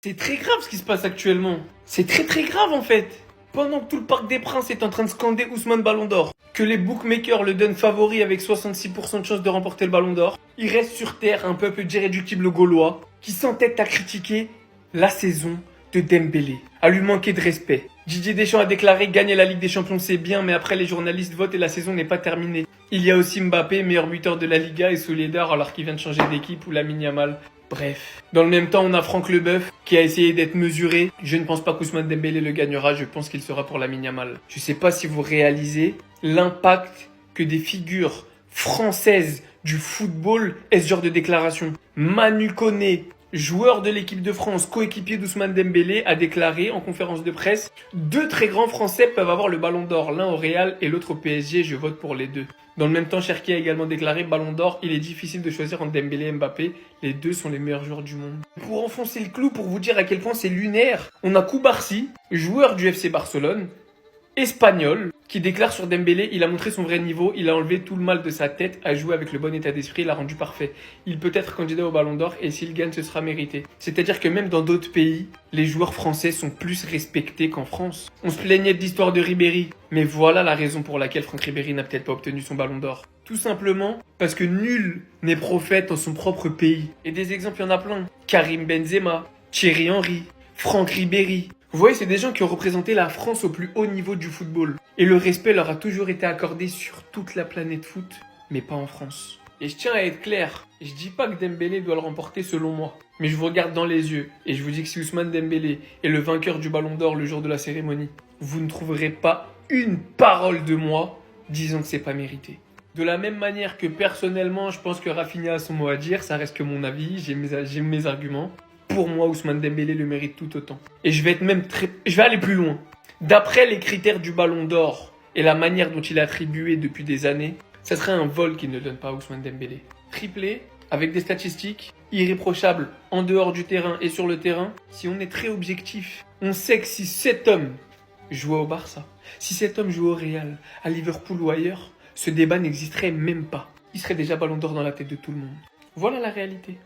C'est très grave ce qui se passe actuellement. C'est très très grave en fait. Pendant que tout le Parc des Princes est en train de scander Ousmane Ballon d'Or, que les bookmakers le donnent favori avec 66% de chance de remporter le Ballon d'Or, il reste sur terre un peuple d'irréductibles gaulois qui s'entête à critiquer la saison de Dembélé, à lui manquer de respect. Didier Deschamps a déclaré: gagner la Ligue des Champions c'est bien, mais après les journalistes votent et la saison n'est pas terminée. Il y a aussi Mbappé, meilleur buteur de la Liga, et Soledad alors qu'il vient de changer d'équipe, ou Lamine Yamal. Bref. Dans le même temps, on a Franck Leboeuf qui a essayé d'être mesuré. Je ne pense pas qu'Ousmane Dembélé le gagnera, je pense qu'il sera pour Lamine Yamal. Je sais pas si vous réalisez l'impact que des figures françaises du football aient ce genre de déclaration. Manu Koné, joueur de l'équipe de France, coéquipier d'Ousmane Dembélé, a déclaré en conférence de presse: deux très grands Français peuvent avoir le Ballon d'Or, l'un au Real et l'autre au PSG, je vote pour les deux. Dans le même temps, Cherki a également déclaré: Ballon d'Or, il est difficile de choisir entre Dembélé et Mbappé, les deux sont les meilleurs joueurs du monde. Pour enfoncer le clou, pour vous dire à quel point c'est lunaire, on a Koubarsi, joueur du FC Barcelone, espagnol, qui déclare sur Dembélé: il a montré son vrai niveau, il a enlevé tout le mal de sa tête, a joué avec le bon état d'esprit, il l'a rendu parfait. Il peut être candidat au Ballon d'Or et s'il gagne, ce sera mérité. C'est-à-dire que même dans d'autres pays, les joueurs français sont plus respectés qu'en France. On se plaignait de l'histoire de Ribéry, mais voilà la raison pour laquelle Franck Ribéry n'a peut-être pas obtenu son Ballon d'Or. Tout simplement parce que nul n'est prophète dans son propre pays. Et des exemples, il y en a plein. Karim Benzema, Thierry Henry, Franck Ribéry. Vous voyez, c'est des gens qui ont représenté la France au plus haut niveau du football. Et le respect leur a toujours été accordé sur toute la planète foot, mais pas en France. Et je tiens à être clair, je dis pas que Dembélé doit le remporter selon moi, mais je vous regarde dans les yeux et je vous dis que si Ousmane Dembélé est le vainqueur du Ballon d'Or le jour de la cérémonie, vous ne trouverez pas une parole de moi disant que c'est pas mérité. De la même manière que personnellement, je pense que Rafinha a son mot à dire, ça reste que mon avis, j'ai mes arguments. Pour moi, Ousmane Dembélé le mérite tout autant. Et je vais aller plus loin. D'après les critères du Ballon d'Or et la manière dont il est attribué depuis des années, ça serait un vol qu'il ne donne pas à Ousmane Dembélé. Triplé, avec des statistiques irréprochables en dehors du terrain et sur le terrain. Si on est très objectif, on sait que si cet homme jouait au Barça, si cet homme jouait au Real, à Liverpool ou ailleurs, ce débat n'existerait même pas. Il serait déjà Ballon d'Or dans la tête de tout le monde. Voilà la réalité.